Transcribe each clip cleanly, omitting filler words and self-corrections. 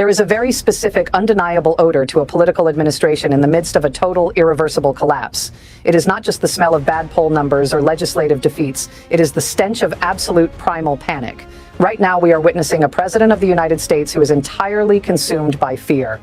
There is a very specific, undeniable odor to a political administration in the midst of a total, irreversible collapse. It is not just the smell of bad poll numbers or legislative defeats, it is the stench of absolute primal panic. Right now, we are witnessing a president of the United States who is entirely consumed by fear.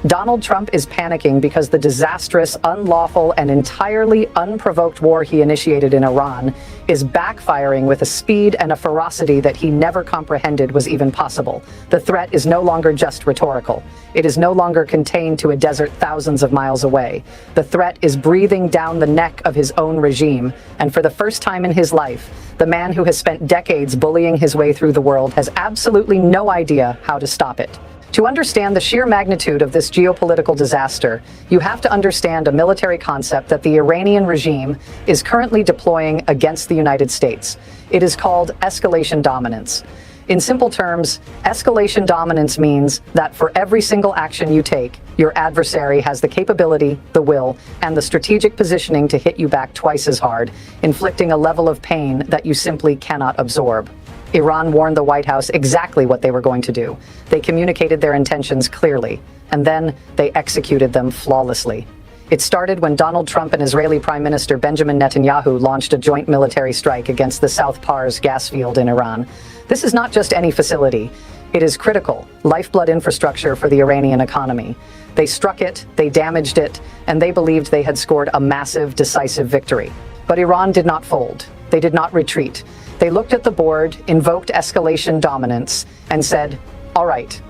Donald Trump is panicking because the disastrous, unlawful, and entirely unprovoked war he initiated in Iran is backfiring with a speed and a ferocity that he never comprehended was even possible. The threat is no longer just rhetorical. It is no longer contained to a desert thousands of miles away. The threat is breathing down the neck of his own regime, and for the first time in his life, the man who has spent decades bullying his way through the world has absolutely no idea how to stop it. To understand the sheer magnitude of this geopolitical disaster, you have to understand a military concept that the Iranian regime is currently deploying against the United States. It is called escalation dominance. In simple terms, escalation dominance means that for every single action you take, your adversary has the capability, the will, and the strategic positioning to hit you back twice as hard, inflicting a level of pain that you simply cannot absorb. Iran warned the White House exactly what they were going to do. They communicated their intentions clearly, and then they executed them flawlessly. It started when Donald Trump and Israeli Prime Minister Benjamin Netanyahu launched a joint military strike against the South Pars gas field in Iran. This is not just any facility. It is critical, lifeblood infrastructure for the Iranian economy. They struck it, they damaged it, and they believed they had scored a massive, decisive victory. But Iran did not fold. They did not retreat. They looked at the board, invoked escalation dominance, and said, all right,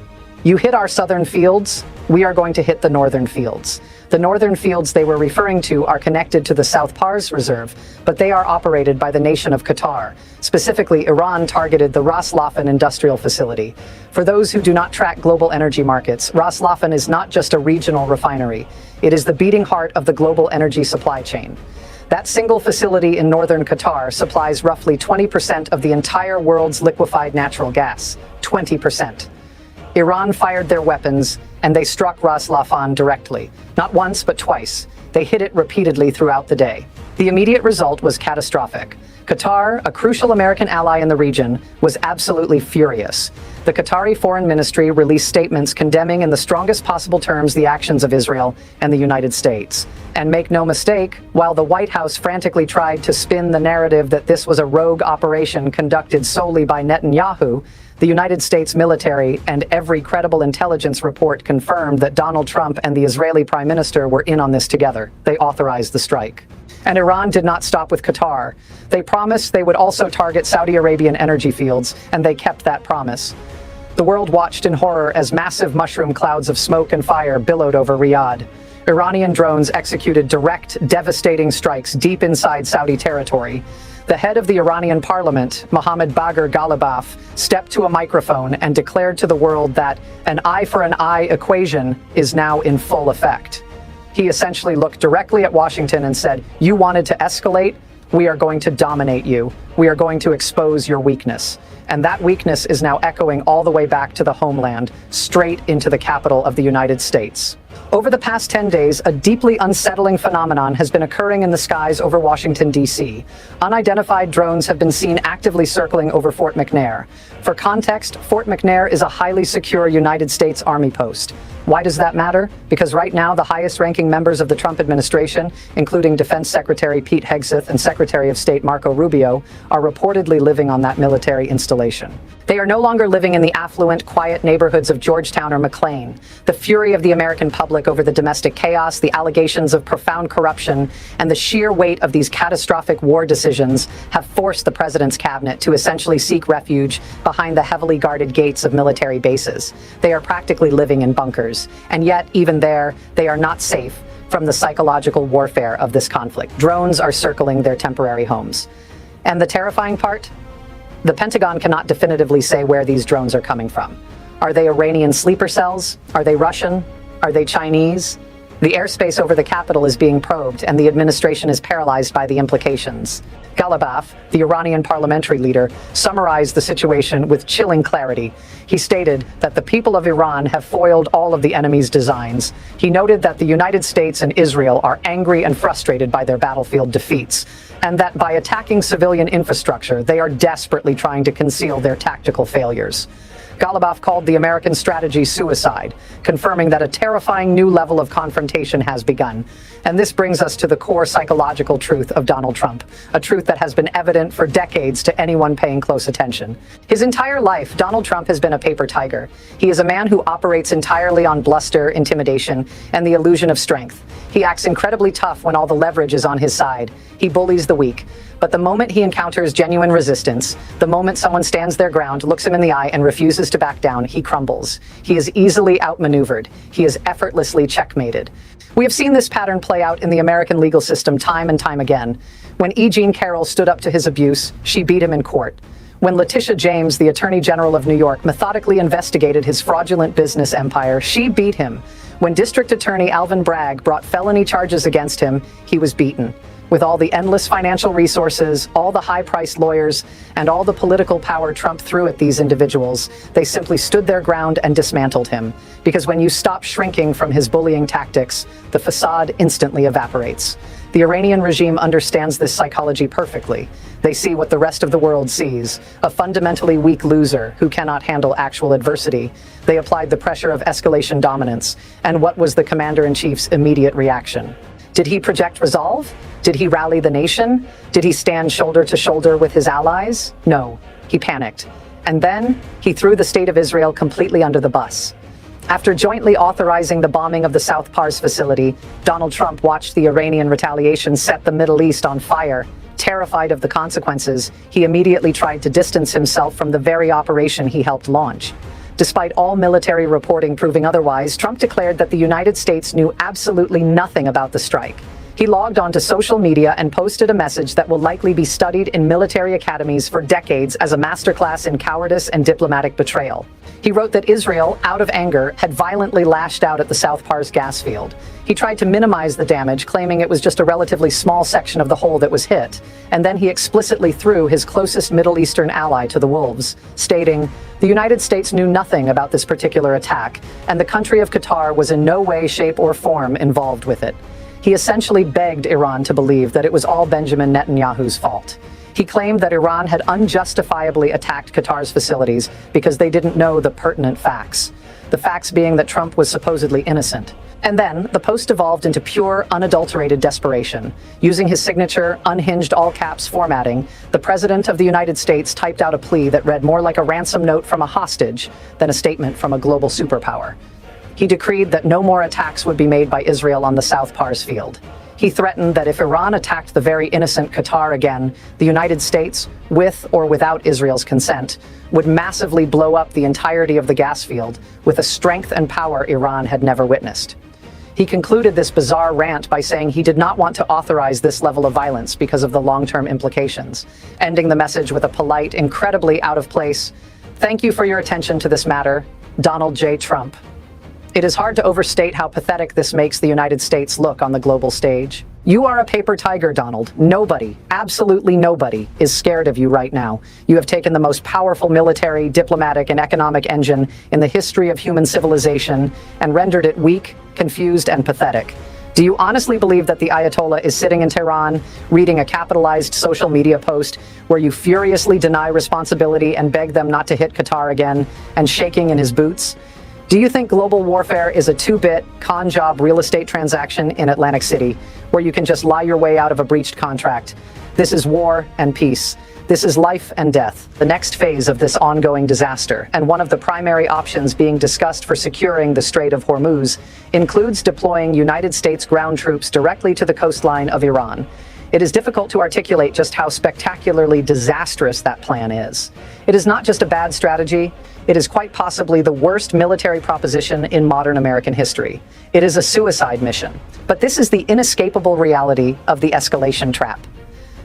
you hit our southern fields, we are going to hit the northern fields. The northern fields they were referring to are connected to the South Pars Reserve, but they are operated by the nation of Qatar. Specifically, Iran targeted the Ras Laffan industrial facility. For those who do not track global energy markets, Ras Laffan is not just a regional refinery. It is the beating heart of the global energy supply chain. That single facility in northern Qatar supplies roughly 20% of the entire world's liquefied natural gas. 20%. Iran fired their weapons, and they struck Ras Laffan directly. Not once, but twice. They hit it repeatedly throughout the day. The immediate result was catastrophic. Qatar, a crucial American ally in the region, was absolutely furious. The Qatari Foreign Ministry released statements condemning in the strongest possible terms the actions of Israel and the United States. And make no mistake, while the White House frantically tried to spin the narrative that this was a rogue operation conducted solely by Netanyahu, the United States military and every credible intelligence report confirmed that Donald Trump and the Israeli Prime Minister were in on this together. They authorized the strike. And Iran did not stop with Qatar. They promised they would also target Saudi Arabian energy fields, and they kept that promise. The world watched in horror as massive mushroom clouds of smoke and fire billowed over Riyadh. Iranian drones executed direct, devastating strikes deep inside Saudi territory. The head of the Iranian parliament, Mohammad Bagher Ghalibaf, stepped to a microphone and declared to the world that an eye for an eye equation is now in full effect. He essentially looked directly at Washington and said, you wanted to escalate? We are going to dominate you. We are going to expose your weakness. And that weakness is now echoing all the way back to the homeland, straight into the capital of the United States. Over the past 10 days, a deeply unsettling phenomenon has been occurring in the skies over Washington, D.C. Unidentified drones have been seen actively circling over Fort McNair. For context, Fort McNair is a highly secure United States Army post. Why does that matter? Because right now, the highest-ranking members of the Trump administration, including Defense Secretary Pete Hegseth and Secretary of State Marco Rubio, are reportedly living on that military installation. They are no longer living in the affluent, quiet neighborhoods of Georgetown or McLean. The fury of the American public over the domestic chaos, the allegations of profound corruption, and the sheer weight of these catastrophic war decisions have forced the president's cabinet to essentially seek refuge behind the heavily guarded gates of military bases. They are practically living in bunkers, and yet, even there, they are not safe from the psychological warfare of this conflict. Drones are circling their temporary homes. And the terrifying part? The Pentagon cannot definitively say where these drones are coming from. Are they Iranian sleeper cells? Are they Russian? Are they Chinese? The airspace over the capital is being probed, and the administration is paralyzed by the implications. Ghalibaf, the Iranian parliamentary leader, summarized the situation with chilling clarity. He stated that the people of Iran have foiled all of the enemy's designs. He noted that the United States and Israel are angry and frustrated by their battlefield defeats, and that by attacking civilian infrastructure, they are desperately trying to conceal their tactical failures. Golubov called the American strategy suicide, confirming that a terrifying new level of confrontation has begun. And this brings us to the core psychological truth of Donald Trump, a truth that has been evident for decades to anyone paying close attention. His entire life, Donald Trump has been a paper tiger. He is a man who operates entirely on bluster, intimidation, and the illusion of strength. He acts incredibly tough when all the leverage is on his side. He bullies the weak. But the moment he encounters genuine resistance, the moment someone stands their ground, looks him in the eye, and refuses to back down, he crumbles. He is easily outmaneuvered. He is effortlessly checkmated. We have seen this pattern play out in the American legal system time and time again. When E. Jean Carroll stood up to his abuse, she beat him in court. When Letitia James, the Attorney General of New York, methodically investigated his fraudulent business empire, she beat him. When District Attorney Alvin Bragg brought felony charges against him, he was beaten. With all the endless financial resources, all the high-priced lawyers, and all the political power Trump threw at these individuals, they simply stood their ground and dismantled him. Because when you stop shrinking from his bullying tactics, the facade instantly evaporates. The Iranian regime understands this psychology perfectly. They see what the rest of the world sees, a fundamentally weak loser who cannot handle actual adversity. They applied the pressure of escalation dominance, and what was the commander-in-chief's immediate reaction? Did he project resolve? Did he rally the nation? Did he stand shoulder to shoulder with his allies? No, he panicked. And then he threw the state of Israel completely under the bus. After jointly authorizing the bombing of the South Pars facility, Donald Trump watched the Iranian retaliation set the Middle East on fire. Terrified of the consequences, he immediately tried to distance himself from the very operation he helped launch. Despite all military reporting proving otherwise, Trump declared that the United States knew absolutely nothing about the strike. He logged onto social media and posted a message that will likely be studied in military academies for decades as a masterclass in cowardice and diplomatic betrayal. He wrote that Israel, out of anger, had violently lashed out at the South Pars gas field. He tried to minimize the damage, claiming it was just a relatively small section of the hole that was hit. And then he explicitly threw his closest Middle Eastern ally to the wolves, stating, "The United States knew nothing about this particular attack, and the country of Qatar was in no way, shape, or form involved with it." He essentially begged Iran to believe that it was all Benjamin Netanyahu's fault. He claimed that Iran had unjustifiably attacked Qatar's facilities because they didn't know the pertinent facts. The facts being that Trump was supposedly innocent. And then, the post evolved into pure, unadulterated desperation. Using his signature, unhinged all-caps formatting, the President of the United States typed out a plea that read more like a ransom note from a hostage than a statement from a global superpower. He decreed that no more attacks would be made by Israel on the South Pars field. He threatened that if Iran attacked the very innocent Qatar again, the United States, with or without Israel's consent, would massively blow up the entirety of the gas field with a strength and power Iran had never witnessed. He concluded this bizarre rant by saying he did not want to authorize this level of violence because of the long-term implications, ending the message with a polite, incredibly out of place, "Thank you for your attention to this matter, Donald J. Trump." It is hard to overstate how pathetic this makes the United States look on the global stage. You are a paper tiger, Donald. Nobody, absolutely nobody, is scared of you right now. You have taken the most powerful military, diplomatic, and economic engine in the history of human civilization and rendered it weak, confused, and pathetic. Do you honestly believe that the Ayatollah is sitting in Tehran, reading a capitalized social media post where you furiously deny responsibility and beg them not to hit Qatar again, and shaking in his boots? Do you think global warfare is a two-bit, con job real estate transaction in Atlantic City, where you can just lie your way out of a breached contract? This is war and peace. This is life and death, the next phase of this ongoing disaster, and one of the primary options being discussed for securing the Strait of Hormuz includes deploying United States ground troops directly to the coastline of Iran. It is difficult to articulate just how spectacularly disastrous that plan is. It is not just a bad strategy, it is quite possibly the worst military proposition in modern American history. It is a suicide mission. But this is the inescapable reality of the escalation trap.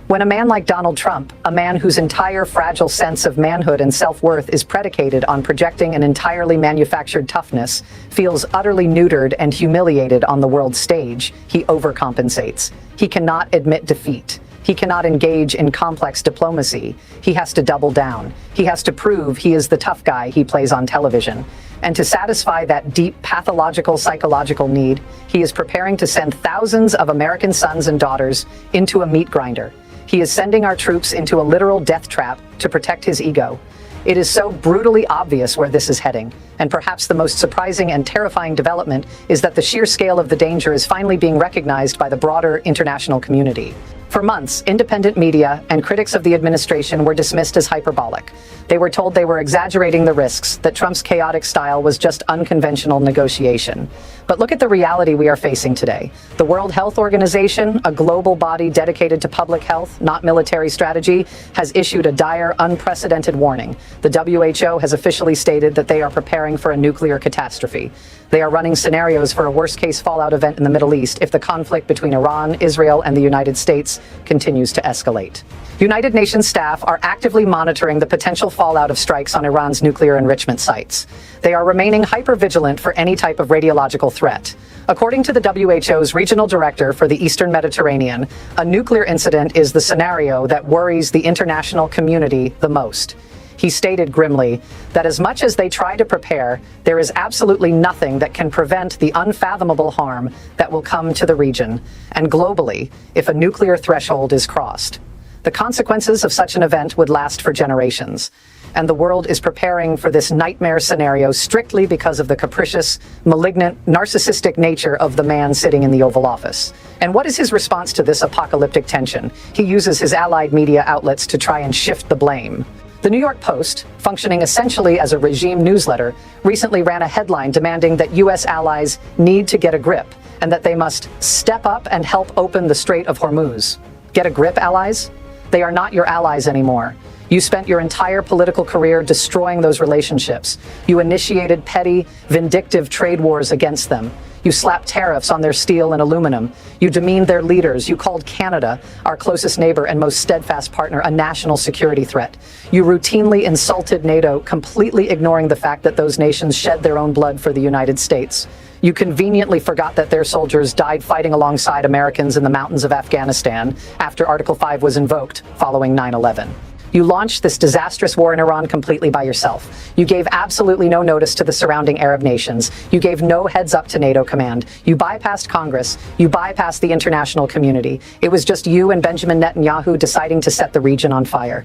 When a man like Donald Trump, a man whose entire fragile sense of manhood and self-worth is predicated on projecting an entirely manufactured toughness, feels utterly neutered and humiliated on the world stage, he overcompensates. He cannot admit defeat. He cannot engage in complex diplomacy. He has to double down. He has to prove he is the tough guy he plays on television. And to satisfy that deep pathological psychological need, he is preparing to send thousands of American sons and daughters into a meat grinder. He is sending our troops into a literal death trap to protect his ego. It is so brutally obvious where this is heading, and perhaps the most surprising and terrifying development is that the sheer scale of the danger is finally being recognized by the broader international community. For months, independent media and critics of the administration were dismissed as hyperbolic. They were told they were exaggerating the risks, that Trump's chaotic style was just unconventional negotiation. But look at the reality we are facing today. The World Health Organization, a global body dedicated to public health, not military strategy, has issued a dire, unprecedented warning. The WHO has officially stated that they are preparing for a nuclear catastrophe. They are running scenarios for a worst-case fallout event in the Middle East if the conflict between Iran, Israel, and the United States continues to escalate. United Nations staff are actively monitoring the potential fallout of strikes on Iran's nuclear enrichment sites. They are remaining hyper-vigilant for any type of radiological threat. According to the WHO's regional director for the Eastern Mediterranean, a nuclear incident is the scenario that worries the international community the most. He stated grimly that as much as they try to prepare, there is absolutely nothing that can prevent the unfathomable harm that will come to the region, and globally, if a nuclear threshold is crossed. The consequences of such an event would last for generations, and the world is preparing for this nightmare scenario strictly because of the capricious, malignant, narcissistic nature of the man sitting in the Oval Office. And what is his response to this apocalyptic tension? He uses his allied media outlets to try and shift the blame. The New York Post, functioning essentially as a regime newsletter, recently ran a headline demanding that U.S. allies need to get a grip and that they must step up and help open the Strait of Hormuz. Get a grip, allies? They are not your allies anymore. You spent your entire political career destroying those relationships. You initiated petty, vindictive trade wars against them. You slapped tariffs on their steel and aluminum. You demeaned their leaders. You called Canada, our closest neighbor and most steadfast partner, a national security threat. You routinely insulted NATO, completely ignoring the fact that those nations shed their own blood for the United States. You conveniently forgot that their soldiers died fighting alongside Americans in the mountains of Afghanistan after Article 5 was invoked following 9/11. You launched this disastrous war in Iran completely by yourself. You gave absolutely no notice to the surrounding Arab nations. You gave no heads up to NATO command. You bypassed Congress. You bypassed the international community. It was just you and Benjamin Netanyahu deciding to set the region on fire.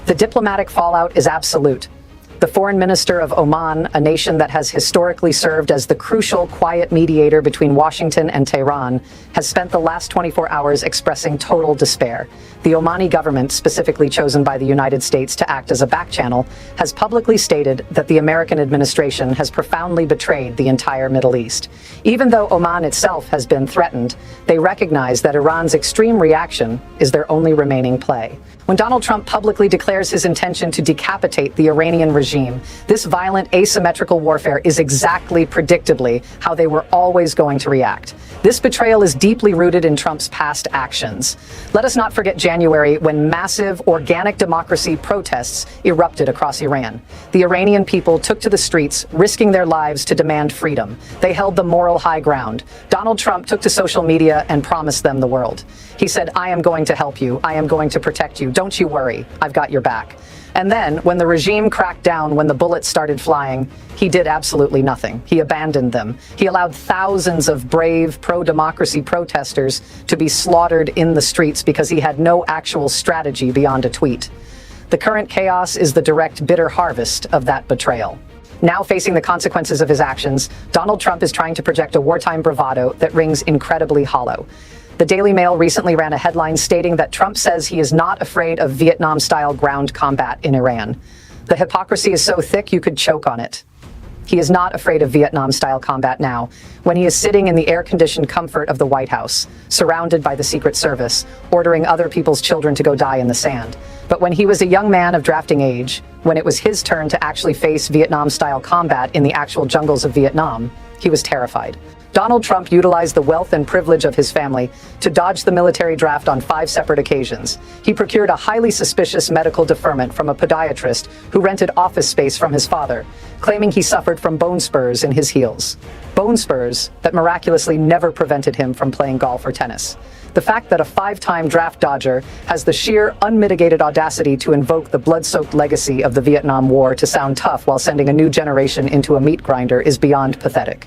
The diplomatic fallout is absolute. The foreign minister of Oman, a nation that has historically served as the crucial, quiet mediator between Washington and Tehran, has spent the last 24 hours expressing total despair. The Omani government, specifically chosen by the United States to act as a back channel, has publicly stated that the American administration has profoundly betrayed the entire Middle East. Even though Oman itself has been threatened, they recognize that Iran's extreme reaction is their only remaining play. When Donald Trump publicly declares his intention to decapitate the Iranian regime, this violent asymmetrical warfare is exactly predictably how they were always going to react. This betrayal is deeply rooted in Trump's past actions. Let us not forget January, when massive organic democracy protests erupted across Iran. The Iranian people took to the streets, risking their lives to demand freedom. They held the moral high ground. Donald Trump took to social media and promised them the world. He said, "I am going to help you. I am going to protect you. Don't you worry. I've got your back." And then, when the regime cracked down, when the bullets started flying, he did absolutely nothing. He abandoned them. He allowed thousands of brave, pro-democracy protesters to be slaughtered in the streets because he had no actual strategy beyond a tweet. The current chaos is the direct, bitter harvest of that betrayal. Now facing the consequences of his actions, Donald Trump is trying to project a wartime bravado that rings incredibly hollow. The Daily Mail recently ran a headline stating that Trump says he is not afraid of Vietnam-style ground combat in Iran. The hypocrisy is so thick you could choke on it. He is not afraid of Vietnam-style combat now, when he is sitting in the air-conditioned comfort of the White House, surrounded by the Secret Service, ordering other people's children to go die in the sand. But when he was a young man of drafting age, when it was his turn to actually face Vietnam-style combat in the actual jungles of Vietnam, he was terrified. Donald Trump utilized the wealth and privilege of his family to dodge the military draft on 5 separate occasions. He procured a highly suspicious medical deferment from a podiatrist who rented office space from his father, claiming he suffered from bone spurs in his heels. Bone spurs that miraculously never prevented him from playing golf or tennis. The fact that a 5-time draft dodger has the sheer, unmitigated audacity to invoke the blood-soaked legacy of the Vietnam War to sound tough while sending a new generation into a meat grinder is beyond pathetic.